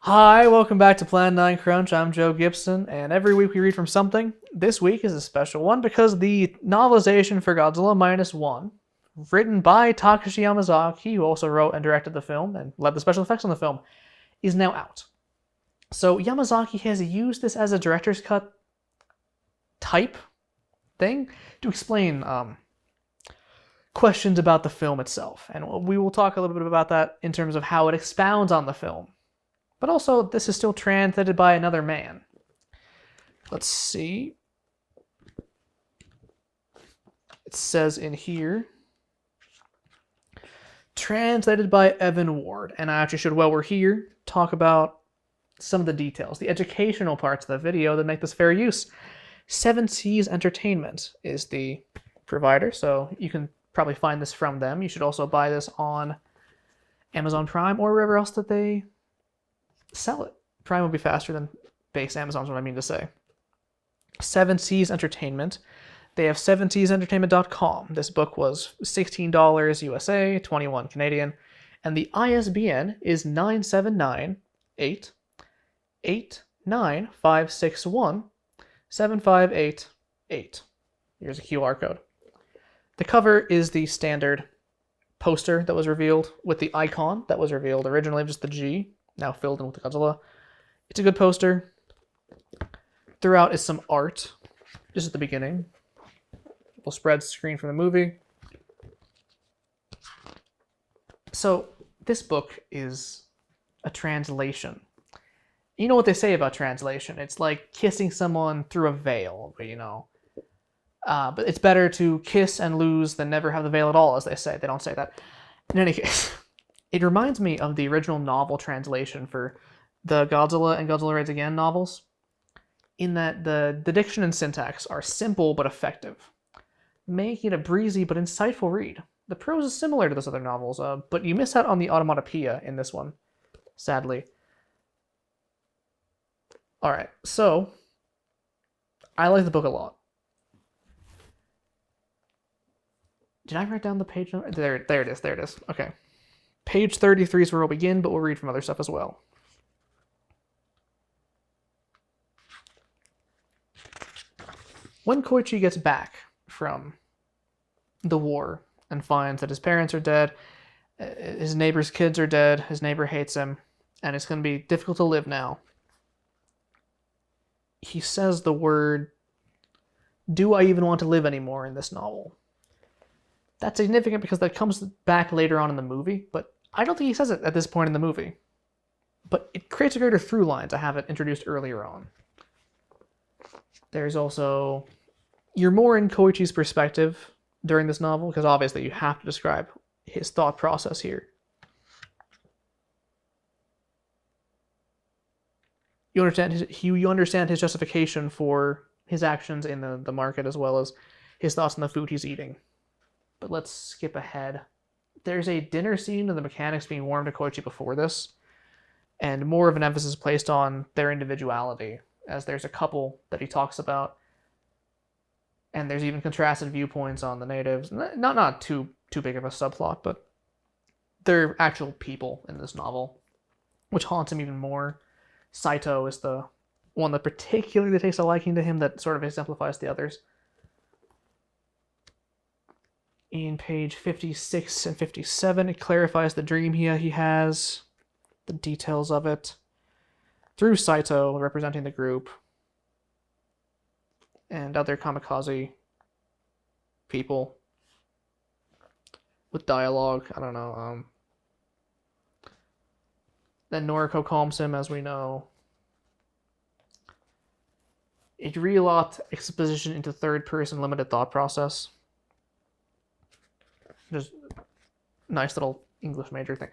Hi, welcome back to Plan9Crunch. I'm Joe Gibson, and every week we read from something. This week is a special one because the novelization for Godzilla Minus One, written by Takashi Yamazaki, who also wrote and directed the film and led the special effects on the film, is now out. So Yamazaki has used this as a director's cut type thing to explain questions about the film itself, and we will talk a little bit about that in terms of how it expounds on the film. But also, this is still translated by another man. Let's see. It says in here, translated by Evan Ward. And I actually should, while we're here, talk about some of the details, the educational parts of the video that make this fair use. Seven Seas Entertainment is the provider, so you can probably find this from them. You should also buy this on Amazon Prime or wherever else that they sell it. Prime will be faster than base Amazon is what I mean to say. Seven Seas Entertainment. They have sevenseasentertainment.com. This book was $16 USA, 21 Canadian, and the ISBN is 979-889-561-7588. Here's a QR code. The cover is the standard poster that was revealed with the icon that was revealed originally, just the G, now filled in with the Godzilla. It's a good poster. Throughout is some art, just at the beginning. We'll spread screen from the movie. So this book is a translation. You know what they say about translation. It's like kissing someone through a veil, you know. But it's better to kiss and lose than never have the veil at all, as they say. They don't say that. In any case, it reminds me of the original novel translation for the Godzilla and Godzilla Raids Again novels, in that the diction and syntax are simple but effective, making it a breezy but insightful read. The prose is similar to those other novels, but you miss out on the automatopoeia in this one, sadly. Alright, so I like the book a lot. Did I write down the page number? There it is. Okay. Page 33 is where we'll begin, but we'll read from other stuff as well. When Koichi gets back from the war and finds that his parents are dead, his neighbor's kids are dead, his neighbor hates him, and it's going to be difficult to live now, he says the word, "Do I even want to live anymore?" in this novel. That's significant because that comes back later on in the movie, but I don't think he says it at this point in the movie. But it creates a greater through line to have it introduced earlier on. There's also... You're more in Koichi's perspective during this novel, because obviously you have to describe his thought process here. You understand his justification for his actions in the market, as well as his thoughts on the food he's eating. But let's skip ahead. There's a dinner scene of the mechanics being warmed to Koichi before this, and more of an emphasis placed on their individuality, as there's a couple that he talks about, and there's even contrasted viewpoints on the natives. Not too big of a subplot, but they're actual people in this novel, which haunts him even more. Saito is the one that particularly takes a liking to him, that sort of exemplifies the others. In page 56 and 57, it clarifies the dream he has, the details of it, through Saito representing the group, and other kamikaze people with dialogue. I don't know. Then Noriko calms him, as we know. It relocked exposition into third-person limited thought process. Just nice little English major thing.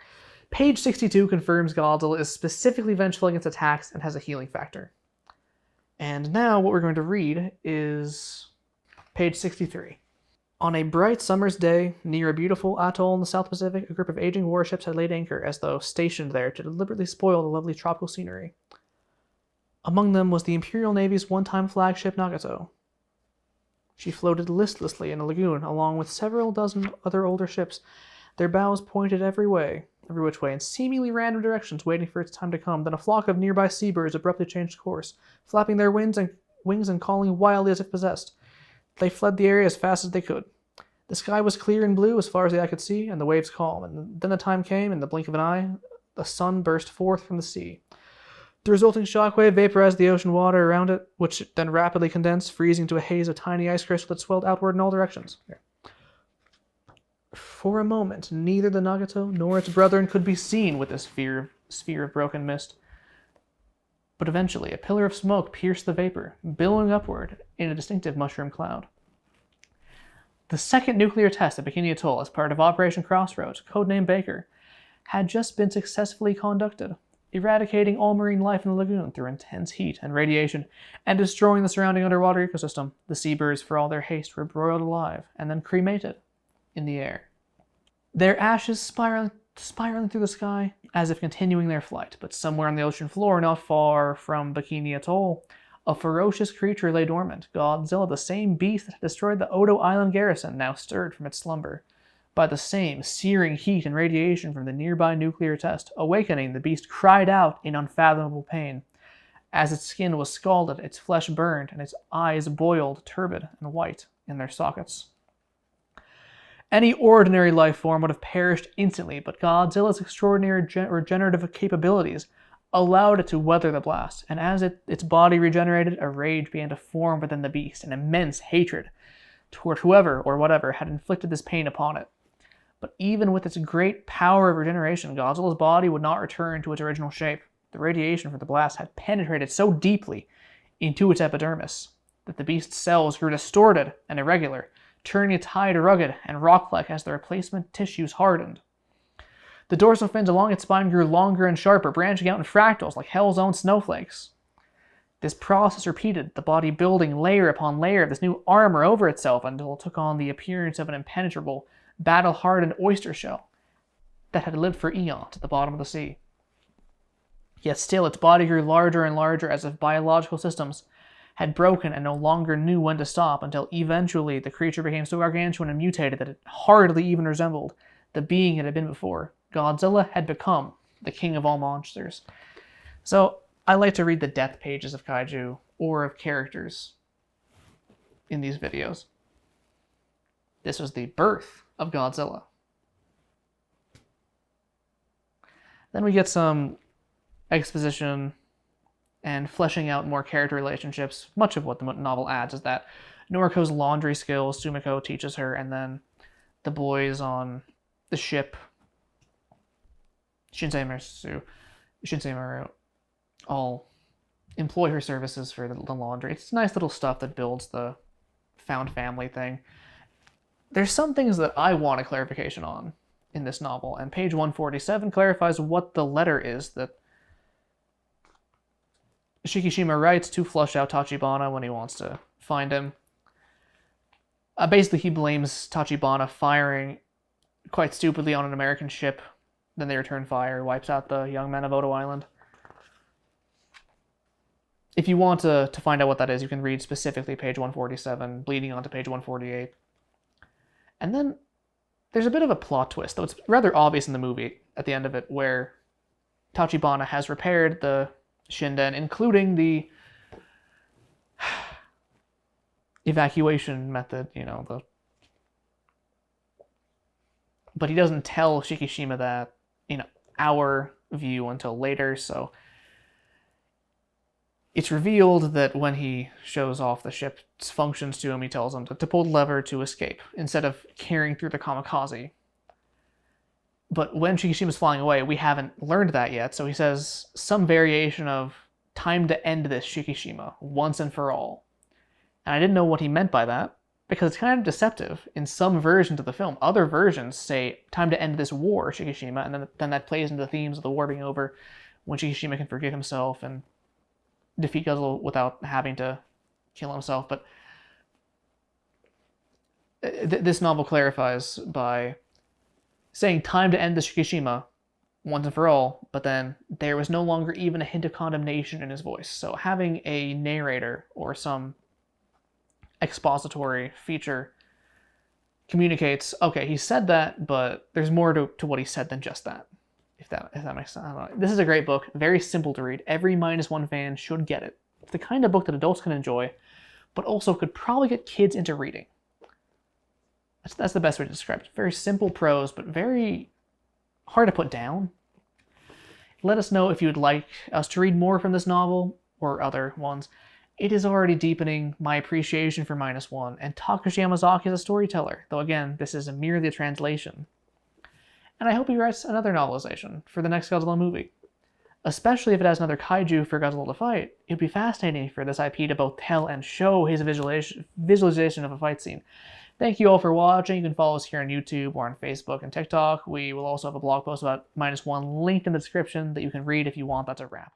Page 62 confirms Godzilla is specifically vengeful against attacks and has a healing factor. And now what we're going to read is page 63. On a bright summer's day, near a beautiful atoll in the South Pacific, a group of aging warships had laid anchor as though stationed there to deliberately spoil the lovely tropical scenery. Among them was the Imperial Navy's one-time flagship Nagato. She floated listlessly in a lagoon along with several dozen other older ships, their bows pointed every way, every which way, in seemingly random directions, waiting for its time to come. Then a flock of nearby seabirds abruptly changed course, flapping their wings and calling wildly as if possessed. They fled the area as fast as they could. The sky was clear and blue as far as the eye could see, and the waves calm. And then the time came, in the blink of an eye, the sun burst forth from the sea. The resulting shockwave vaporized the ocean water around it, which then rapidly condensed, freezing to a haze of tiny ice crystals that swelled outward in all directions. For a moment, neither the Nagato nor its brethren could be seen with this sphere of broken mist. But eventually, a pillar of smoke pierced the vapor, billowing upward in a distinctive mushroom cloud. The second nuclear test at Bikini Atoll as part of Operation Crossroads, codenamed Baker, had just been successfully conducted, eradicating all marine life in the lagoon through intense heat and radiation, and destroying the surrounding underwater ecosystem. The seabirds, for all their haste, were broiled alive and then cremated in the air, their ashes spiraling through the sky as if continuing their flight. But somewhere on the ocean floor, not far from Bikini Atoll, a ferocious creature lay dormant. Godzilla, the same beast that had destroyed the Odo Island garrison, now stirred from its slumber by the same searing heat and radiation from the nearby nuclear test. Awakening, the beast cried out in unfathomable pain. As its skin was scalded, its flesh burned, and its eyes boiled, turbid and white in their sockets. Any ordinary life form would have perished instantly, but Godzilla's extraordinary regenerative capabilities allowed it to weather the blast, and as its body regenerated, a rage began to form within the beast, an immense hatred toward whoever or whatever had inflicted this pain upon it. But even with its great power of regeneration, Godzilla's body would not return to its original shape. The radiation from the blast had penetrated so deeply into its epidermis that the beast's cells grew distorted and irregular, turning its hide rugged and rock-like as the replacement tissues hardened. The dorsal fins along its spine grew longer and sharper, branching out in fractals like hell's own snowflakes. This process repeated, the body building layer upon layer of this new armor over itself until it took on the appearance of an impenetrable, battle-hardened oyster shell that had lived for eons at the bottom of the sea. Yet still, its body grew larger and larger as if biological systems had broken and no longer knew when to stop, until eventually the creature became so gargantuan and mutated that it hardly even resembled the being it had been before. Godzilla had become the king of all monsters. So, I like to read the death pages of kaiju or of characters in these videos. This was the birth of Godzilla. Then we get some exposition and fleshing out more character relationships. Much of what the novel adds is that Noriko's laundry skills Sumiko teaches her, and then the boys on the ship, Shinsei Maru, all employ her services for the laundry. It's nice little stuff that builds the found family thing. There's some things that I want a clarification on in this novel, and page 147 clarifies what the letter is that Shikishima writes to flush out Tachibana when he wants to find him. Basically, he blames Tachibana firing quite stupidly on an American ship. Then they return fire, wipes out the young men of Odo Island. If you want to find out what that is, you can read specifically page 147, bleeding onto page 148. And then there's a bit of a plot twist, though it's rather obvious in the movie at the end of it, where Tachibana has repaired the Shinden, including the evacuation method, but he doesn't tell Shikishima that in our view until later, so it's revealed that when he shows off the ship's functions to him, he tells him to pull the lever to escape, instead of carrying through the kamikaze. But when Shikishima's flying away, we haven't learned that yet, so he says some variation of time to end this, Shikishima, once and for all. And I didn't know what he meant by that, because it's kind of deceptive in some versions of the film. Other versions say, time to end this war, Shikishima, and then that plays into the themes of the war being over, when Shikishima can forgive himself and defeat Godzilla without having to kill himself. But this novel clarifies by saying time to end the Shikishima once and for all, but then there was no longer even a hint of condemnation in his voice. So having a narrator or some expository feature communicates, okay, he said that, but there's more to what he said than just that. If that makes sense. I don't know. This is a great book, very simple to read. Every Minus One fan should get it. It's the kind of book that adults can enjoy, but also could probably get kids into reading. That's the best way to describe it. Very simple prose, but very hard to put down. Let us know if you would like us to read more from this novel, or other ones. It is already deepening my appreciation for Minus One, and Takashi Yamazaki as a storyteller, though again, this is merely a translation. And I hope he writes another novelization for the next Godzilla movie. Especially if it has another kaiju for Godzilla to fight, it would be fascinating for this IP to both tell and show his visualization of a fight scene. Thank you all for watching. You can follow us here on YouTube or on Facebook and TikTok. We will also have a blog post about Minus One linked in the description that you can read if you want. That's a wrap.